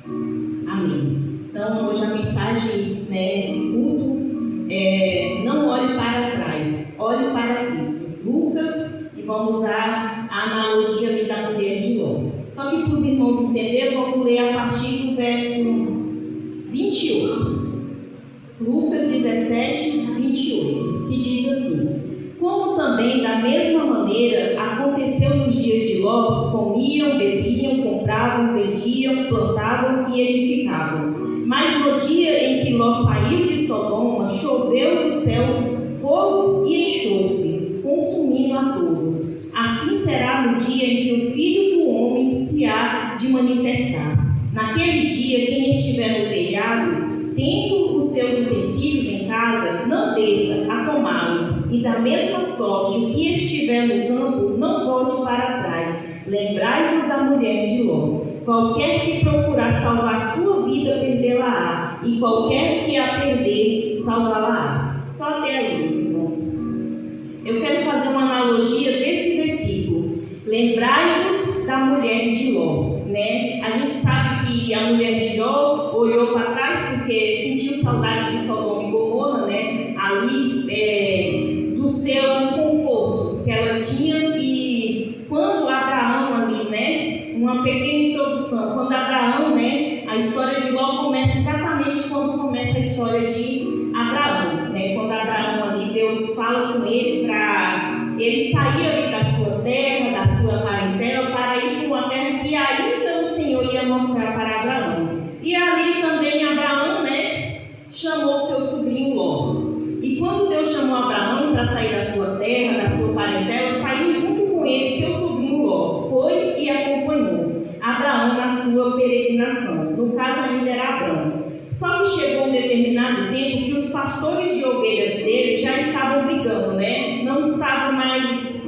Amém. Então, hoje a mensagem, nesse culto é: não olhe para trás, olhe para Cristo. Lucas, e vamos usar a analogia ali da mulher de Ló. Só que para os irmãos entenderem, vamos ler a partir do verso 28. Lucas 17, 28, que diz assim: como também da mesma maneira aconteceu nos dias de Ló, comiam, bebiam, compravam, vendiam, plantavam e edificavam. Mas no dia em que Ló saiu de Sodoma, choveu do céu fogo e enxofre, consumindo a todos. Assim será no dia em que o Filho do Homem se há de manifestar. Naquele dia, quem estiver no telhado, tendo os seus utensílios em casa, não desça a tomá-los, e da mesma sorte o que estiver no campo, não volte para trás. Lembrai-vos da mulher de Ló. Qualquer que procurar salvar sua vida, perdê-la-á, e qualquer que a perder, salvá-la-á. Só até aí, meus irmãos. Eu quero fazer uma analogia desse versículo. Lembrai-vos da mulher de Ló. A gente sabe que a mulher de Ló olhou para trás porque sentiu saudade de Sodoma e Gomorra, ali do seu conforto que ela tinha. E quando Abraão ali, uma pequena introdução, quando Abraão, a história de Ló começa exatamente quando começa a história de Abraão, quando Abraão ali, Deus fala com ele para ele sair ali da sua terra, da sua parentela, para ir para uma terra que ainda o Senhor ia mostrar para Abraão. E ali também Abraão, chamou seu sobrinho Ló. E quando Deus chamou Abraão para sair da sua terra, da sua parentela, saiu junto com ele seu sobrinho Ló. Foi e acompanhou Abraão na sua peregrinação. No caso ainda era Abraão. Só que chegou um determinado tempo que os pastores de ovelhas dele já estavam brigando, eles não estavam mais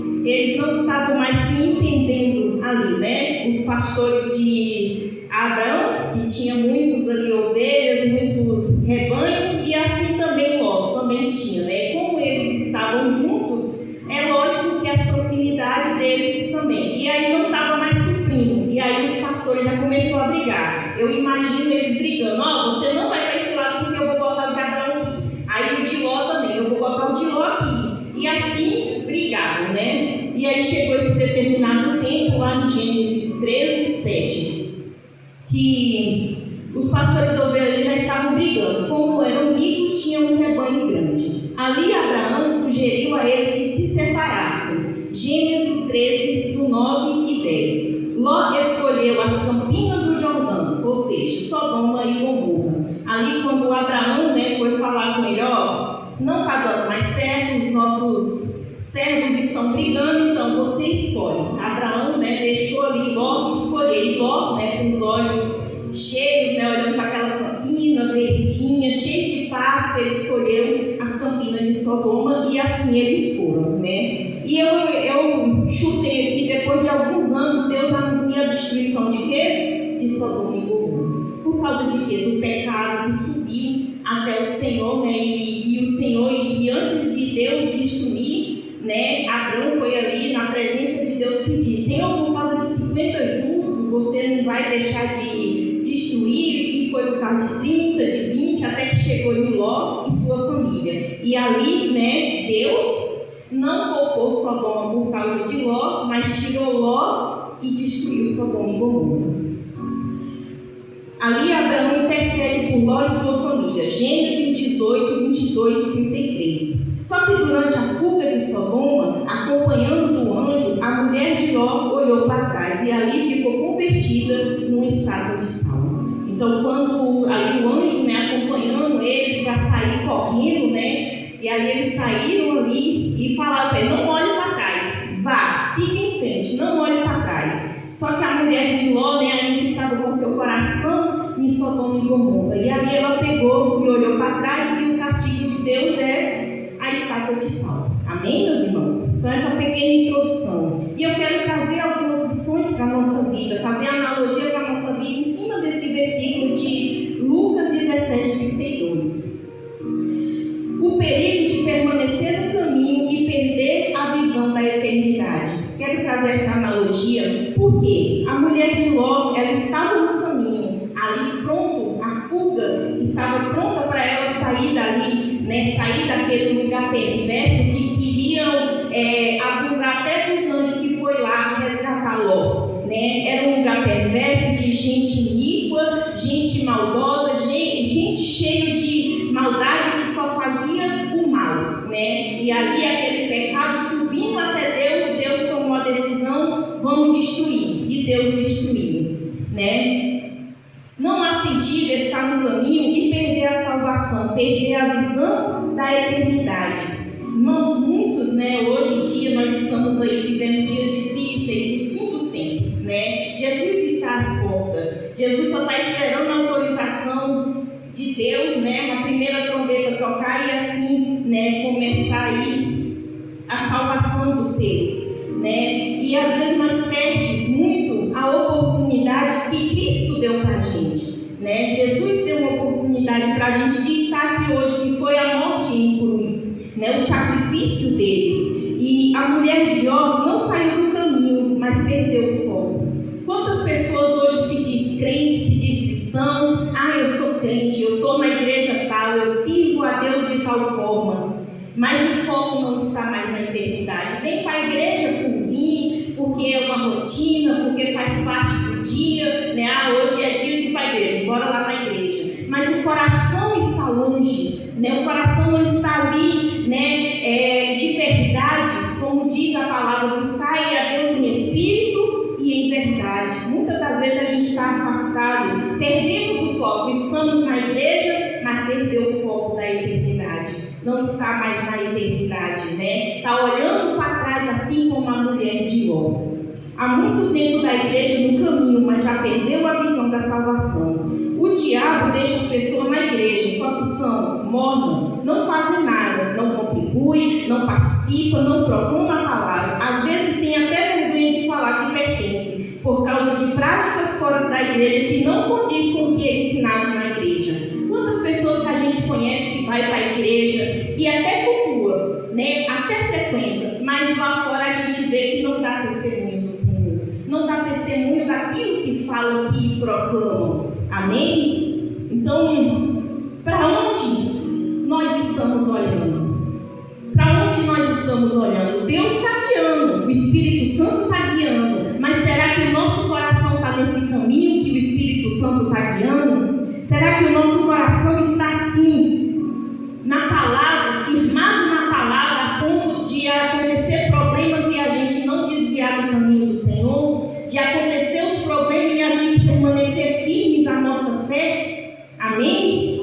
se entendendo ali, os pastores de Abraão, que tinha muitos ali ovelhas, muitos rebanhos, e assim também Ló, também tinha, Como eles estavam juntos, é lógico que as proximidades deles também, e aí não estava mais suprindo, e aí os pastores já começaram a brigar. Eu imagino eles brigando: você não vai para esse lado porque eu vou botar o de Abraão aqui, aí o de Ló também, eu vou botar o de Ló aqui, e assim brigaram, E aí chegou esse determinado tempo, lá em Gênesis 13, 7, que os pastores de ovelhas já estavam brigando. Como eram ricos, tinham um rebanho grande. Ali Abraão sugeriu a eles que se separassem. Gênesis 13, do 9 e 10. Ló escolheu as campinas do Jordão, ou seja, Sodoma e Gomorra. Ali quando Abraão foi falar com ele: não está dando mais certo, os nossos servos estão brigando, então você escolhe. Abraão deixou ali Ló escolher. E Ló, com os olhos cheios, olhando para aquela campina verdinha, cheia de pasto, ele escolheu as campinas de Sodoma, e assim eles foram, E eu chutei aqui, depois de alguns anos, Deus anuncia a destruição de quê? De Sodoma e Gomorra. Por causa de quê? Do pecado que subiu até o Senhor, e o Senhor, e antes de Deus destruir, Abraão foi ali na presença de Deus pedir: Senhor, por causa de 50 justos, você não vai deixar de destruir? E foi por causa de 30, de 20, até que chegou em Ló e sua família. E ali, Deus não poupou Sodoma por causa de Ló, mas tirou Ló e destruiu Sodoma e Gomorra. Ali Abraão intercede por Ló e sua família. Gênesis 18, 22 e 33. Só que durante a fuga de Sodoma, acompanhando do anjo, a mulher de Ló olhou para trás e ali ficou convertida numa estátua de sal. Então, quando ali o anjo, acompanhando eles para sair correndo, e ali eles saíram ali e falaram para ele: não olhe para trás, vá, siga em frente, não olhe para trás. Só que a mulher de Ló, ainda estava com seu coração em Sodoma e Gomorra. E ali ela pegou e olhou para trás, e o castigo de Deus é a estátua de sal. Amém, meus irmãos? Então, essa pequena introdução. E eu quero trazer algumas lições para a nossa vida, fazer analogia para a nossa vida em cima desse versículo de Lucas 17, 32. O perigo de permanecer no caminho e perder a visão da eternidade. Quero trazer essa analogia porque a mulher de Ló, ela estava no caminho, ali estava pronta para ela sair dali, né? Sair daquele lugar perverso que queriam abusar até dos anjos que foi lá resgatar Ló, né? Era um lugar perverso de gente iníqua, gente maldosa, gente cheia de maldade que só fazia o mal, né? E ali aquele pecado subindo até Deus, Deus tomou a decisão, vamos destruir, e Deus destruiu, né? Não há sentido estar no caminho e perder a salvação, perder a visão da eternidade. Irmãos, muitos, né, hoje em dia nós estamos aí vivendo dias difíceis, os fins dos tempos, né? Jesus está às portas, Jesus só está esperando a autorização de Deus, né? A primeira trombeta tocar e assim, né, começar aí a salvação dos seus, né? E às vezes nós perdemos muito a oportunidade que Cristo deu para a gente, né? Jesus deu uma oportunidade para a gente de estar aqui hoje, que foi a morte em cruz, né? O sacrifício dele. E a mulher de Ló não saiu do caminho, mas perdeu o foco. Quantas pessoas hoje se diz crentes, se diz cristãos? Eu sou crente, eu estou na igreja tal, eu sirvo a Deus de tal forma, mas o foco não está mais na eternidade. Vem para a igreja por vir, porque é uma rotina, porque faz parte do dia, né? Hoje é dia de ir para a igreja, bora lá na igreja. Mas o coração está longe, né? O coração não está ali, né? De verdade, como diz a palavra, buscai a Deus em espírito e em verdade. Muitas das vezes a gente está afastado, perdemos o foco, estamos na igreja, mas perdeu o foco da eternidade. Não está mais na eternidade, né? Está olhando para trás assim como a mulher de Ló. Há muitos dentro da igreja no caminho, mas já perdeu a visão da salvação. O diabo deixa as pessoas na igreja, só que são mornas, não fazem nada, não contribuem, não participam, não proclamam a palavra. Às vezes tem até vergonha de falar que pertence, por causa de práticas fora da igreja que não condiz com o que é ensinado na igreja. Quantas pessoas que a gente conhece que vai para a igreja, que até cultua, né? Até frequenta, mas lá fora a gente vê que não dá testemunho do Senhor, não dá testemunho daquilo que falam, que proclamam. Amém? Então, para onde nós estamos olhando? Para onde nós estamos olhando? Deus está guiando, o Espírito Santo está guiando, mas será que o nosso coração está nesse caminho que o Espírito Santo está guiando? Será que o nosso coração está assim, na palavra, firmado na palavra, a ponto de acontecer problemas e a gente não desviar do caminho do Senhor? De acontecer os problemas e a gente permanecer firmes à nossa fé? Amém?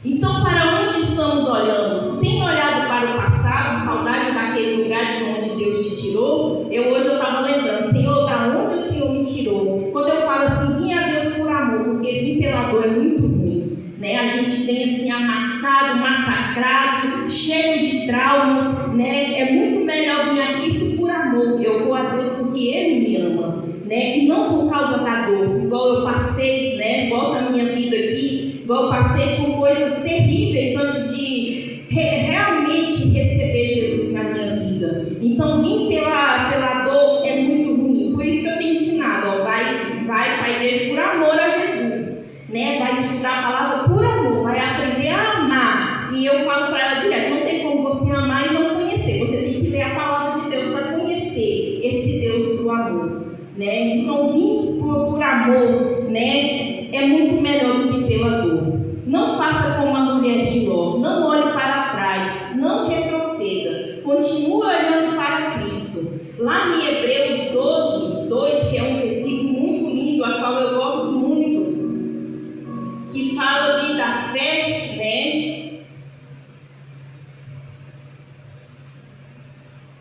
Então, para onde estamos olhando? Tem olhado para o passado, saudade daquele lugar de onde Deus te tirou? Hoje eu estava lembrando, Senhor, da onde o Senhor me tirou? Quando eu falo assim, vim a Deus por amor, porque vir pela dor é muito ruim, né? A gente vem assim amassado, massacrado, cheio de traumas, né? É muito melhor vir a Cristo por amor. Eu vou a Deus porque Ele me ama, né? E não por causa da dor, igual eu passei, né? Volta a minha vida aqui, igual eu passei por coisas terríveis antes de realmente receber Jesus na minha vida. Então, vir pela dor é muito ruim. Por isso que eu tenho ensinado, vai para a igreja por amor a Jesus, né? Vai estudar a palavra por amor, vai aprender a amar. E eu falo para ela direto, não tem como você amar e não conhecer. Você tem que ler a palavra de Deus para conhecer esse Deus do amor, né? Então, vir por amor, né, é muito melhor do que pela dor. Não faça como a mulher de Ló, não olhe para trás, não retroceda, continue olhando para Cristo. Lá em Hebreus 12, 2, que é um versículo muito lindo, a qual eu gosto muito, que fala ali da fé, né?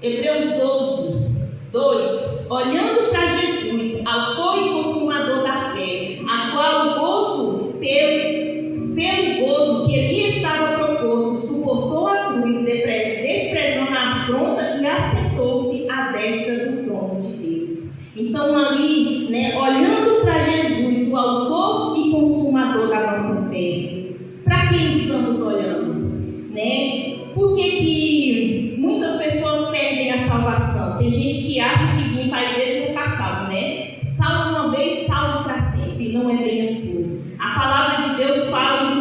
Hebreus 12, 2, olhando para Jesus, autor e consumador da fé, a qual o gozo, pelo gozo que ele estava proposto, suportou a cruz, desprezando a afronta e assentou-se à destra do trono de Deus. Então ali, né, olhando para Jesus, o autor e consumador da nossa fé, para quem estamos olhando, né? Por que muitas pessoas perdem a salvação? Tem gente que acha que vir para a igreja não está salvo, né? Salvo uma vez, salvo para sempre. Não é bem assim. A palavra de Deus fala os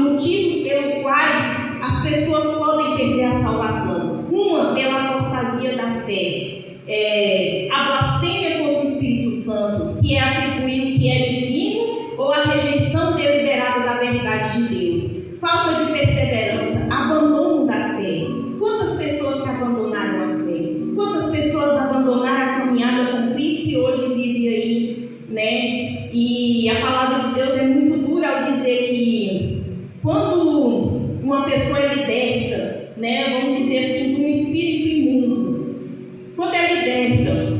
pela apostasia da fé, a blasfêmia contra o Espírito Santo, que é atribuir o que é divino, ou a rejeição deliberada da verdade de Deus, falta de perseverança, abandono da fé. Quantas pessoas que abandonaram a fé? Quantas pessoas abandonaram a caminhada com Cristo e hoje vivem aí, né? E a palavra de Deus é muito dura ao dizer que quando uma pessoa é liberta, né, vamos dizer assim, de um espírito imundo, quando é liberta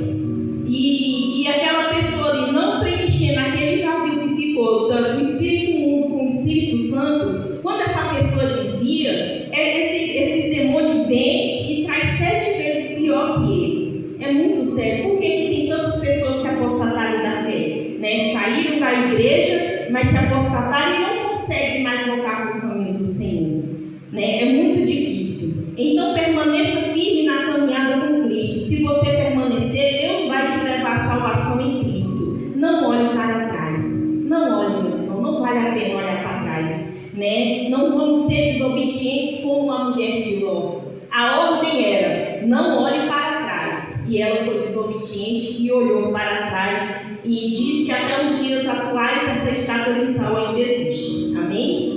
e aquela pessoa ali não preencher naquele vazio que ficou do espírito imundo com o Espírito Santo, quando essa pessoa desvia, esses demônios vêm e traz 7 vezes pior que ele. É muito sério. Por que tem tantas pessoas que apostataram da fé, né? Saíram da igreja, mas se apostataram e não conseguem mais voltar para os caminhos do Senhor, né? É muito difícil. Então permaneça firme na caminhada com Cristo. Se você permanecer, Deus vai te levar à salvação em Cristo. Não olhe para trás. Não olhe, meus irmãos. Não vale a pena olhar para trás, né? Não vamos ser desobedientes como a mulher de Ló. A ordem era: não olhe para trás. E ela foi desobediente e olhou para trás. E diz que até os dias atuais essa estátua de sal ainda existe. Amém?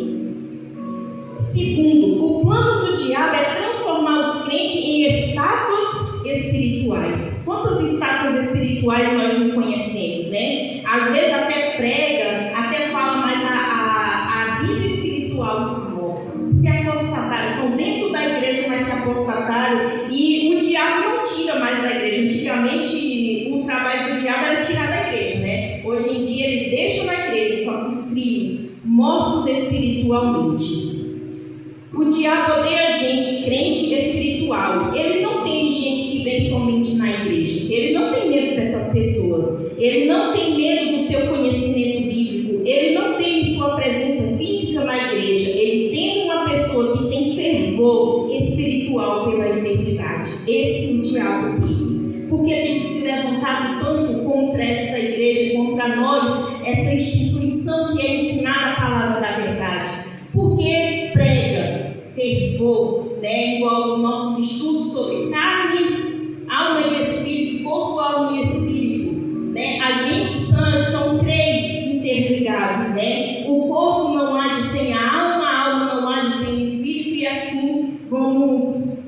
Segundo, o plano do diabo é transformar os crentes em estátuas espirituais. Quantas estátuas espirituais nós não conhecemos, né? Às vezes até prega, até fala, mas a vida espiritual está morta. Se apostataram, estão dentro da igreja, mas se apostataram, e o diabo não tira mais da igreja. Antigamente o trabalho do diabo era tirar da igreja, né? Hoje em dia ele deixa na igreja, só que frios, mortos espiritualmente. O diabo odeia gente crente espiritual. Ele não tem gente que vem somente na igreja. Ele não tem medo dessas pessoas. Ele não tem medo do seu conhecimento bíblico. Ele não tem sua presença física na igreja. Ele tem uma pessoa que tem fervor espiritual pela eternidade. Esse o diabo tem. Porque tem que se levantar tanto contra essa igreja, contra nós, essa instituição que é ensinar a palavra da verdade. Porque prega fervor, né? Igual os nossos estudos sobre carne, alma e espírito, corpo, alma e espírito, né? A gente são 3 interligados, né? O corpo não age sem a alma não age sem o espírito, e assim vamos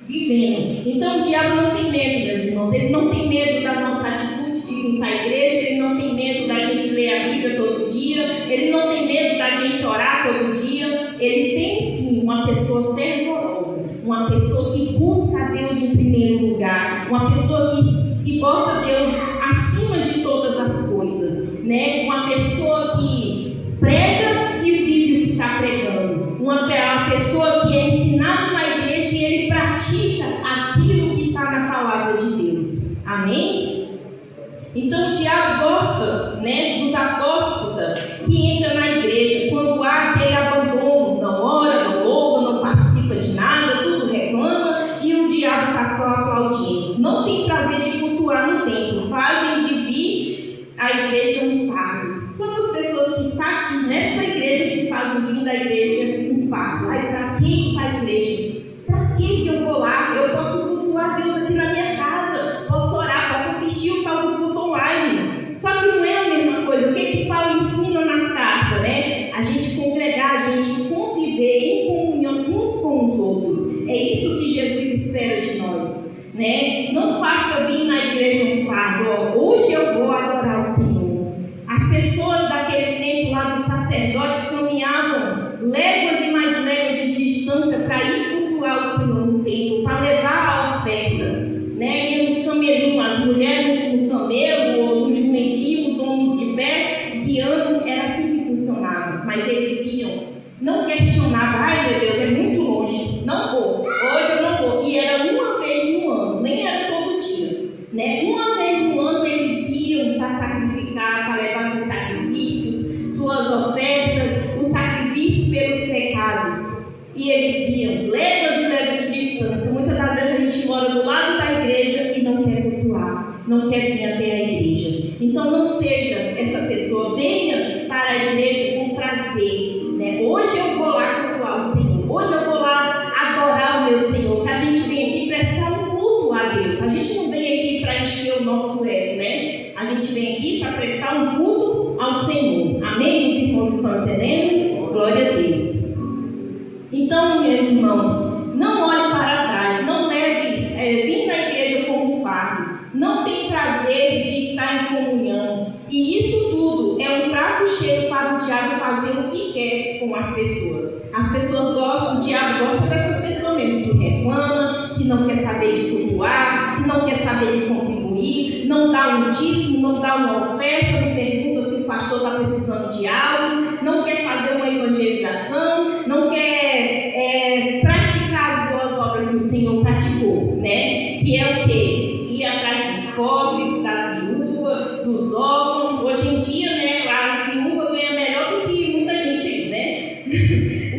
vivendo. Então o diabo não tem medo, meus irmãos. Ele não tem medo da nossa atitude de vir para a igreja. Ele não tem medo da gente ler a Bíblia todo dia. Ele não tem medo da gente orar todo dia. Ele tem sim uma pessoa fervorosa, uma pessoa que busca a Deus em primeiro lugar, uma pessoa que bota Deus acima de todas as coisas, né? Uma pessoa que prega e vive o que está pregando, uma pessoa que é ensinado na igreja e ele pratica aquilo que está na palavra de Deus. Amém? Então o diabo gosta, né, dos apóstatas que entram na igreja quando há aquele abandono, não ora, não louva, não participa de nada, tudo reclama, e o diabo está só aplaudindo. Não tem prazer de cultuar no templo, fazem de vir a igreja um fardo. Quantas pessoas que estão aqui nessa igreja que fazem vir da igreja um fardo? Ai, para que ir para a igreja? Para que eu vou lá? Eu posso cultuar Deus aqui na minha casa, posso orar, posso assistir o tal do culto online. Só que não é a mesma coisa. O que Paulo ensina nas cartas, né? A gente congregar, a gente conviver em comunhão uns com os outros. É isso que Jesus espera de nós, né? Não faça vir na igreja um fardo. Hoje eu vou adorar o Senhor. As pessoas daquele tempo lá dos sacerdotes caminhavam léguas e mais léguas de distância para ir cultuar o Senhor no templo, para levar a oferta, né? Iam nos camelinhos, as mulheres no camelo ou no jumentinho, os homens de pé guiando. Era assim que funcionava. Mas eles iam, não questionavam. Ai, meu Deus, é muito longe, não vou, hoje eu não vou. E era uma vez no ano, nem era todo dia, né? Uma vez no ano eles iam para sacrificar, para levar seus sacrifícios, suas ofertas, o sacrifício pelos pecados. E eles iam léguas e léguas de distância. Muitas das vezes a gente mora do lado da igreja e não quer cultuar, não quer vir até a igreja. Então não seja essa pessoa. Venha para a igreja com prazer, né? Hoje eu vou lá cultuar o Senhor, hoje eu vou lá adorar o meu Senhor. Que a gente vem aqui prestar nosso ego, né? A gente vem aqui para prestar um culto ao Senhor. Amém? Os irmãos estão entendendo? Glória a Deus. Então, meus irmãos, não olhe para trás, não leve, vim na igreja como um fardo, não tem prazer de estar em comunhão. E isso tudo é um prato cheio para o diabo fazer o que quer com as pessoas. As pessoas gostam, o diabo gosta dessas pessoas mesmo, que reclamam, que não quer saber de cultuar, que não quer saber de contribuir, não dá um dízimo, não dá uma oferta, não pergunta se o pastor está precisando de algo, não quer fazer uma evangelização, não quer praticar as boas obras que o Senhor praticou, né? Que é o quê? Ir atrás dos pobres, das viúvas, dos órfãos. Hoje em dia, né, as viúvas ganham melhor do que muita gente aí, né?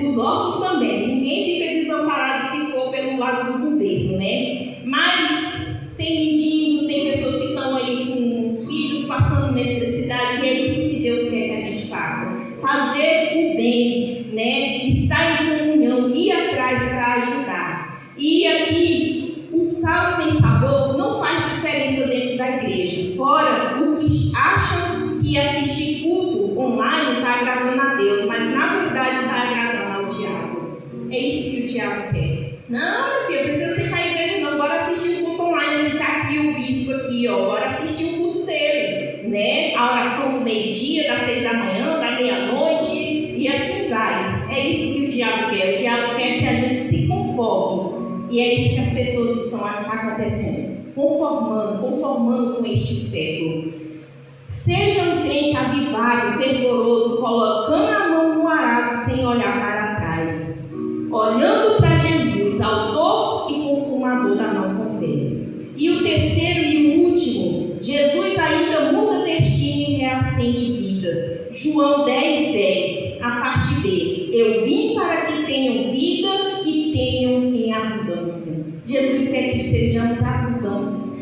Os órfãos também. Ninguém fica desamparado se for pelo lado do governo, né? Mas tem mendigos, tem pessoas que estão aí com os filhos passando necessidade, e é isso que Deus quer que a gente faça. Fazer o bem, né? Estar em comunhão, ir atrás para ajudar. E aqui, o sal sem sabor não faz diferença dentro da igreja. Fora o que acham que assistir culto online está agradando a Deus, mas na verdade está agradando ao diabo. É isso que o diabo quer. Não, meu filho, precisa ficar na igreja não, bora assistir o culto online, que está aqui o bispo aqui, ó, bora assistir o culto dele, né? A oração do meio-dia, das 6 da manhã, da meia-noite, e assim vai. É isso que o diabo quer que a gente se conforme, e é isso que as pessoas estão acontecendo, conformando com este século. Seja um crente avivado, fervoroso, colocando a mão no arado sem olhar para trás, olhando para Jesus, autor e consumador da nossa fé. E o terceiro e o último, Jesus ainda muda destino e reacende vidas. João 10:10, a parte B. Eu vim para que tenham vida e tenham em abundância. Jesus quer que sejamos abundantes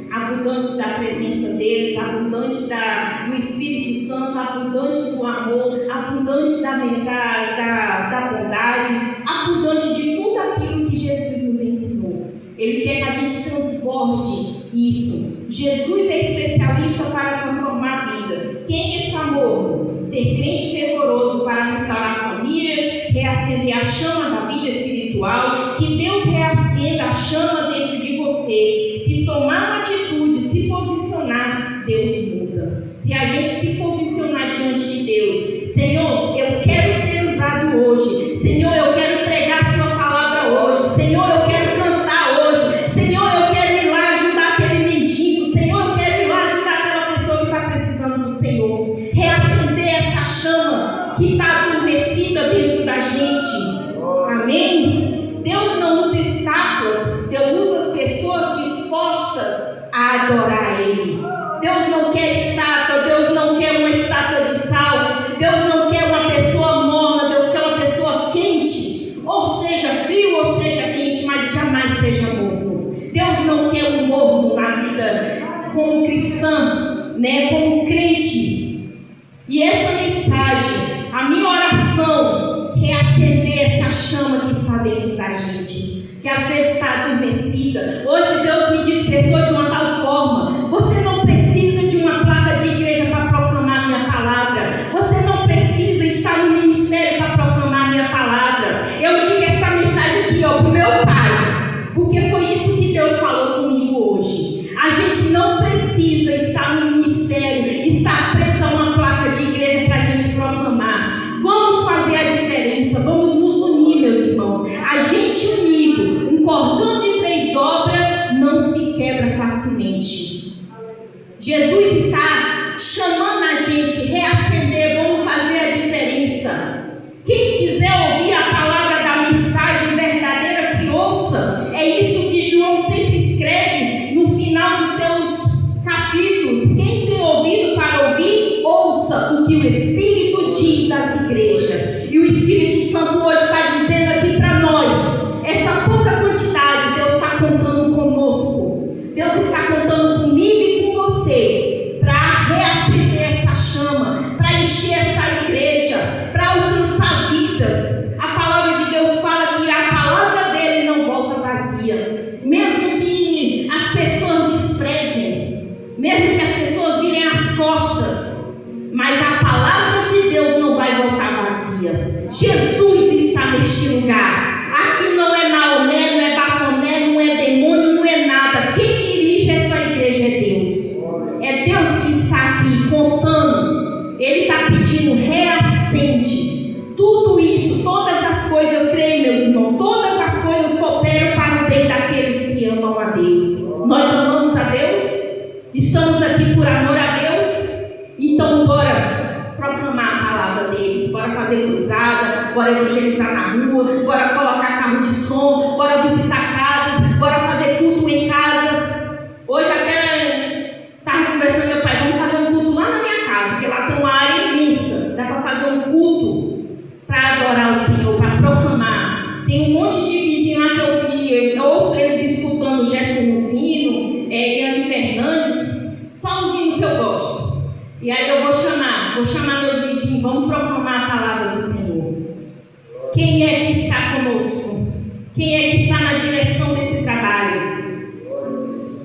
da presença deles, abundantes do Espírito Santo, abundantes do amor, abundantes da bondade, abundante de tudo aquilo que Jesus nos ensinou. Ele quer que a gente transborde isso. Jesus é especialista para transformar a vida. Quem está morto? Ser crente fervoroso para restaurar famílias, reacender a chama da vida espiritual, que Deus reacenda a chama dentro de você. Se tomar uma atitude, se posicionar, Deus muda. Se a gente se posicionar diante de Deus, Senhor, eu quero ser usado hoje. Senhor, eu quero pregar a sua palavra hoje. Senhor, eu quero cantar hoje. Senhor, eu quero ir lá ajudar aquele mendigo. Senhor, eu quero ir lá ajudar aquela pessoa que está precisando do Senhor. Reacender essa chama que está adormecida dentro da gente. Amém? Deus não usa estátuas, Deus usa as pessoas dispostas a adorar Ele. Deus não quer estátua, Deus não quer uma estátua de sal, Deus não quer uma pessoa morna, Deus quer uma pessoa quente, ou seja frio ou seja quente, mas jamais seja morno. Deus não quer um morno na vida como cristã, né, como crente. E essa mensagem, a minha oração, reacender essa chama que está dentro da gente, que às vezes está adormecida. Hoje Deus me despertou de uma tal forma. Você não precisa de uma placa de igreja para proclamar a minha palavra. Você não precisa estar no ministério para proclamar a minha palavra. Eu digo essa mensagem aqui para o meu pai, porque foi isso que Deus falou comigo hoje. A gente não precisa estar no ministério, estar preso a uma placa de igreja para a gente proclamar. Vamos fazer a diferença, vamos nos unir, meus irmãos. A gente unido, um cordão de 3 dobras não se quebra facilmente. Jesus está chamando a gente a reacender, vamos fazer a diferença. Quem quiser ouvir a palavra da mensagem verdadeira, que ouça. É isso que João sempre escreve no final dos seus capítulos. Quem tem ouvido para ouvir, ouça o que o Espírito diz às igrejas. E o Espírito Santo hoje está dizendo aqui para nós, essa pouca quantidade, Deus está contando conosco. Deus está contando comigo e com você, para reacender essa chama, para encher essa igreja, para alcançar vidas. A palavra de Deus fala que a palavra dele não volta vazia. Mesmo que as pessoas desprezem, mesmo dele. Bora fazer cruzada, bora evangelizar na rua, bora colocar carro de som, bora visitar casas, bora fazer culto em casas. Hoje até estava conversando com meu pai, vamos fazer um culto lá na minha casa, porque lá tem uma área imensa, dá para fazer um culto para adorar o Senhor, para proclamar. Tem um monte de vizinho lá que eu vi, eu ouço eles escutando Gerson Rufino, Iane Fernandes, só os hinos que eu gosto. E aí eu vou chamar meus vizinhos, vamos proclamar a palavra do Senhor. Quem é que está conosco? Quem é que está na direção desse trabalho?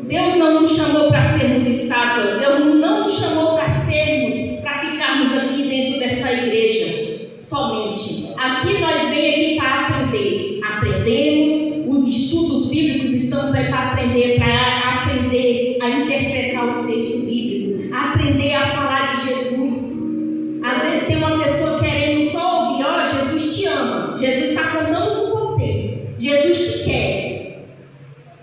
Deus não nos chamou para sermos estátuas, Deus não nos chamou para ficarmos aqui dentro dessa igreja somente. Aqui nós vem aqui para aprender. Aprendemos, os estudos bíblicos estamos aí para aprender a interpretar os textos bíblicos, aprender a falar de Jesus. Às vezes tem uma pessoa querendo só ouvir, Jesus te ama, Jesus está contando com você, Jesus te quer.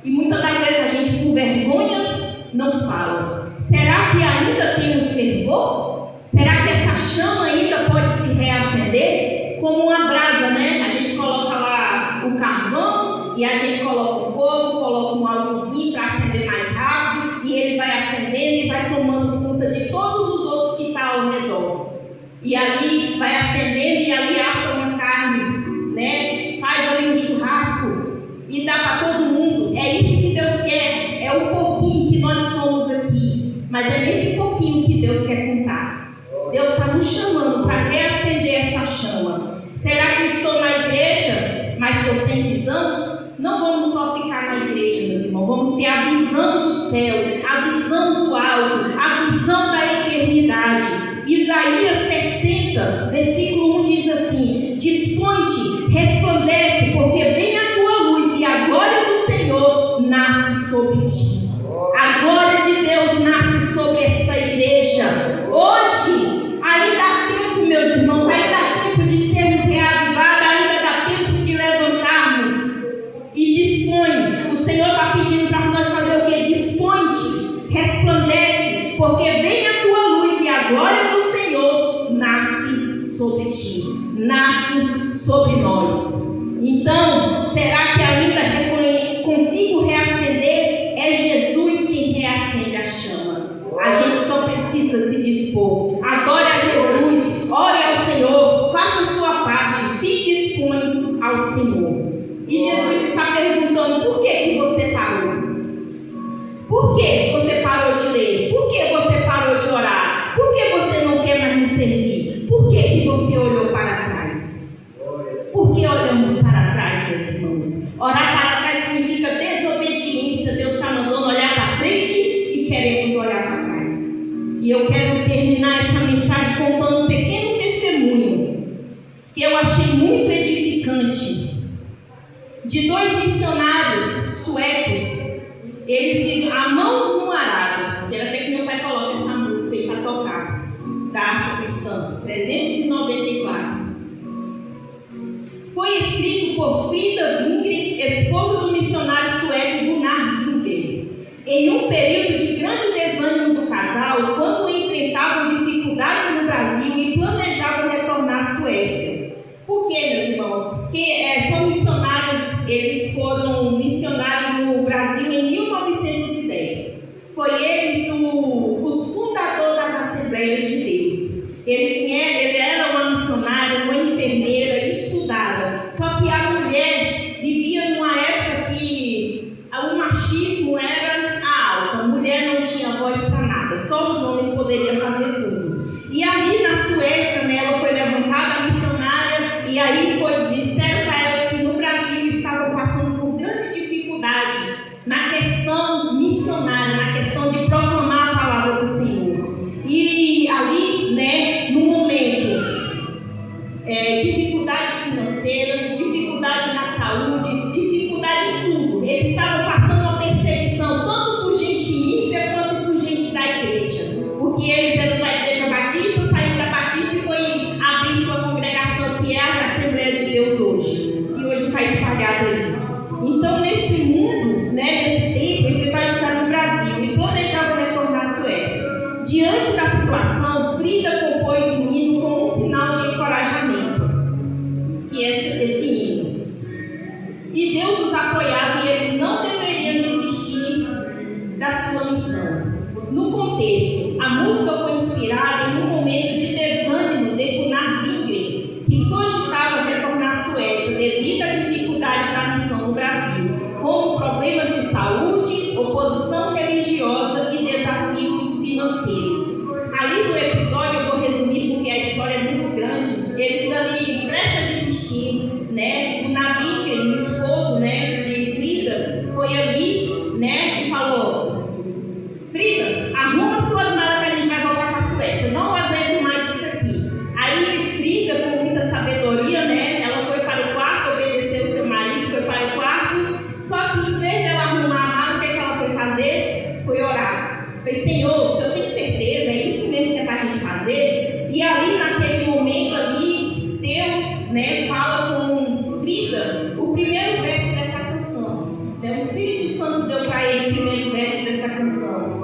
E muitas das vezes a gente, por vergonha, não fala. Será que ainda temos fervor? Será que essa chama ainda pode se reacender? Como uma brasa, né? A gente coloca lá o carvão e a gente coloca o fogo, coloca um álcoolzinho para acender mais rápido, e ele vai acendendo e vai tomando conta de todos os outros que estão ao redor. E ali vai acendendo e ali assa uma carne, né? Faz ali um churrasco e dá para todo mundo. É isso que Deus quer. É o pouquinho que nós somos aqui, mas é nesse pouquinho que Deus quer contar. Deus está nos chamando para reacender essa chama. Será que estou na igreja, mas estou sem visão? Não vamos só ficar na igreja, meus irmãos. Vamos ter a visão do céu, a visão do alto, a visão da eternidade. Isaías 60, versículo 1 diz assim: dispõe-te, resplandece, porque vem a tua luz e a glória do Senhor nasce sobre ti. A glória de Deus nasce sobre esta igreja. Hoje, ainda há tempo, meus irmãos, ainda há tempo de sermos reavivados, ainda dá tempo de levantarmos. E dispõe, o Senhor está pedindo para nós fazer o que? Dispõe-te, resplandece, porque vem a tua luz e a glória do Senhor nasce sobre ti, nasce sobre nós. Então, será que ainda consigo reacender? É Jesus quem reacende a chama. A gente só precisa se dispor. Adore a Jesus, ore ao Senhor, faça a sua parte, se dispõe ao Senhor. E Jesus está perguntando: por que você parou? Por que você parou de ler? Por que você parou de orar? Por que você não quer mais me servir? Por que você olhou para trás? Por que olhamos para trás, meus irmãos? Orar para trás significa desobediência. Deus está mandando olhar para frente e queremos olhar para trás. E eu quero terminar essa mensagem contando um pequeno testemunho que eu achei muito edificante, de 2 missionários suecos. Eles vivem a mão no arado. Quero até que meu pai coloque essa música aí para tocar, da harpa cristã, 394. Foi escrito por Frida Wingren, esposa do missionário sueco Gunnar Wingren, em um período de grande desânimo do casal, quando enfrentavam dificuldades no Brasil e planejavam retornar à Suécia. Por quê, meus irmãos? Porque são missionários, eles foram missionários no Brasil em 1910. Foi eles os fundadores das Assembleias de Deus. Ele era uma missionária, uma enfermeira estudada. Só que a mulher vivia numa época que o machismo era alto. A mulher não tinha voz para nada. Só os homens poderiam fazer tudo. E ali na Suécia, né, ela foi levantada missionária. E aí disseram para ela que no Brasil estavam passando por grande dificuldade na questão missionária, na questão de proclamar a palavra do Senhor. E ali, né, no momento, dificuldades financeiras, dificuldade na saúde, dificuldade em tudo. Eles estavam passando uma perseguição, tanto por gente ímpia quanto por gente da igreja. Porque eles eram da igreja batista, saíram da batista e foi abrir sua congregação, que é a Assembleia de Deus hoje, que hoje está espalhada aí. Então, nesse mundo, né, nesse tempo, ele vai estar no Brasil e planejava retornar à Suécia. Diante da situação, Frida compôs um hino como um sinal de apoiavam e eles não deveriam desistir da sua missão. No contexto, a música foi inspirada em um momento de desânimo de Gunnar Wingren, que cogitava retornar à Suécia devido à dificuldade da missão no Brasil, como problemas de saúde, oposição religiosa e desafios financeiros. Ali no episódio, eu vou resumir porque a história é muito grande, eles ali prestes a desistir, né? O Gunnar Wingren, o esposo, né, de Frida, foi ali, né, e falou: Frida, arruma suas malas que a gente vai voltar para a Suécia, não aguento mais isso aqui. Aí Frida, com muita sabedoria, né, ela foi para o quarto, obedeceu o seu marido, foi para o quarto, só que em vez dela arrumar a mala, o que ela foi fazer? Foi orar. Foi: Senhor, o Senhor tem certeza, é isso mesmo que é para a gente fazer? E ali, naquele momento ali, Deus, né, fala com Frida o primeiro verso dessa canção, né? O Espírito Santo deu para ele o primeiro verso dessa canção.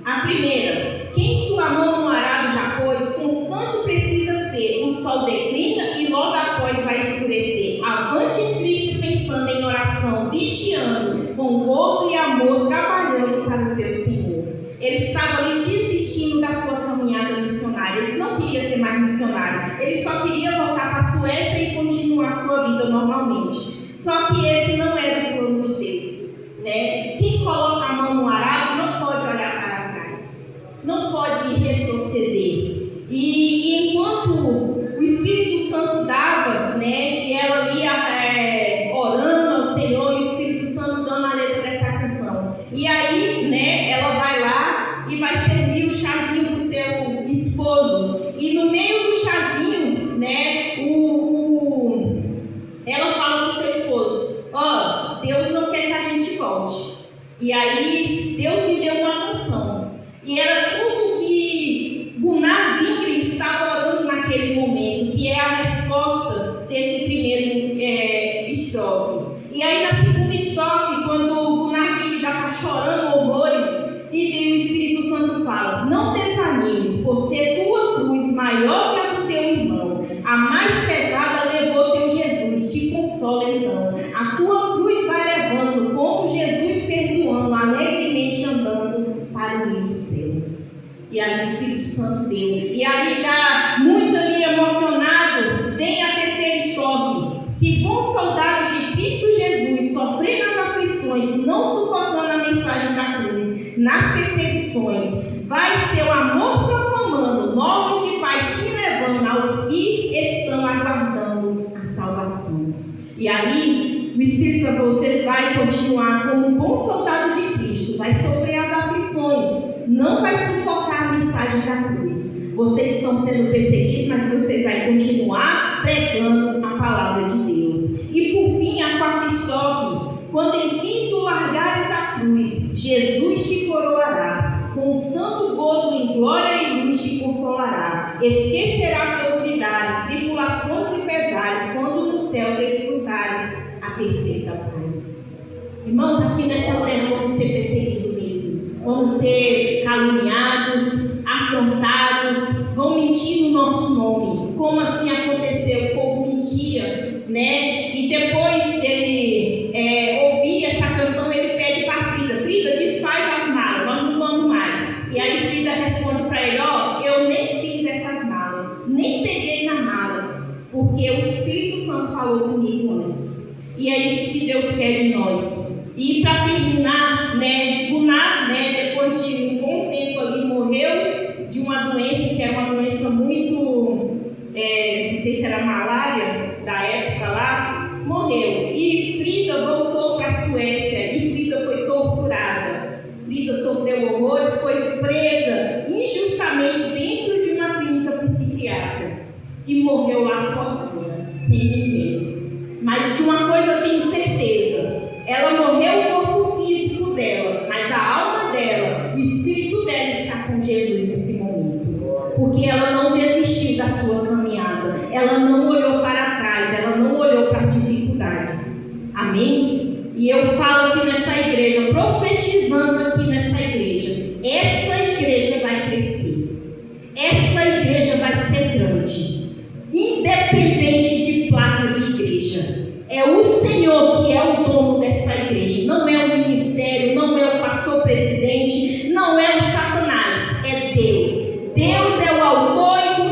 A primeira: quem sua mão no arado já pôs, constante precisa ser. O sol declina e logo após vai escurecer. Avante em Cristo, pensando em oração, vigiando, com gozo e amor, trabalhando para o teu Senhor. Ele estava ali desistindo da sua caminhada missionária. Ele não queria ser mais missionário. Ele só queria voltar para a Suécia e continuar a sua vida normalmente. Só que esse não era o plano de Deus, né? Quem coloca a mão no arado não pode olhar para trás, não pode retroceder. E enquanto o Espírito Santo dava, né, e ela ali orando ao Senhor, e o Espírito Santo dando a letra dessa canção. E aí, né, ela vai lá e vai servir o chazinho para o seu esposo. E no meio do chazinho, né, ela fala para o seu esposo: ó, Deus não quer que a gente volte. E aí, Deus me deu uma canção. E era tudo que Gunnar Wingren estava orando naquele momento, que é a resposta desse primeiro estrofe. E aí, na segunda estrofe, quando Gunnar Wingren já está chorando horrores, e o Espírito Santo fala: não desanimes, por ser tua cruz maior que a do teu irmão, a mais pesada levou teu Jesus, te consola então. A tua cruz vai levando, como Jesus perdoando, alegremente andando para o lindo céu. E aí o Espírito Santo deu. E ali já, muito ali emocionado, vem a terceira estrofe: se bom soldado de Cristo Jesus, sofrer nas aflições, não sufocando a mensagem da cruz, nas perseguições, vai seu amor proclamando, novos de paz se levando aos que estão aguardando a salvação. E ali o Espírito Santo: você vai continuar como um bom soldado de Cristo, vai sofrer as aflições, não vai sufocar a mensagem da cruz. Vocês estão sendo perseguidos, mas você vai continuar pregando a palavra de Deus. E por fim, a quarta estrofe: quando enfim tu largares a cruz, Jesus te coroará, com santo gozo em glória e luz te consolará. Esquecerá teus lidares, tribulações e pesares, quando no céu desfrutares a perfeita paz. Irmãos, aqui nessa terra vamos ser perseguidos mesmo, vamos ser caluniados, afrontados, vão mentir no nosso nome. Como assim aconteceu? O povo mentia, né? E depois dele ouvir essa canção, ele pede para Frida: Frida, desfaz as malas, nós não vamos mais. E aí Frida responde para ele: ó, eu nem fiz essas malas, nem peguei na mala, porque o Espírito Santo falou comigo antes. E é isso que Deus quer de nós. E para terminar, né, Gunnar, né, depois de um bom tempo ali, morreu de uma doença que era uma doença muito, não sei se era malária da época lá, morreu. E Frida voltou para a Suécia e Frida foi torturada. Frida sofreu horrores, foi presa injustamente dentro de uma clínica psiquiátrica e morreu lá sozinha, sem ninguém. Mas de uma coisa eu tenho certeza: ela morreu o corpo físico dela, mas a alma dela, o espírito dela está com Jesus nesse momento, porque ela não desistiu da sua caminhada, ela não olhou para trás, ela não olhou para as dificuldades. Amém? E eu falo aqui nessa igreja, profetizando aqui nessa igreja, essa igreja vai crescer, essa igreja autor e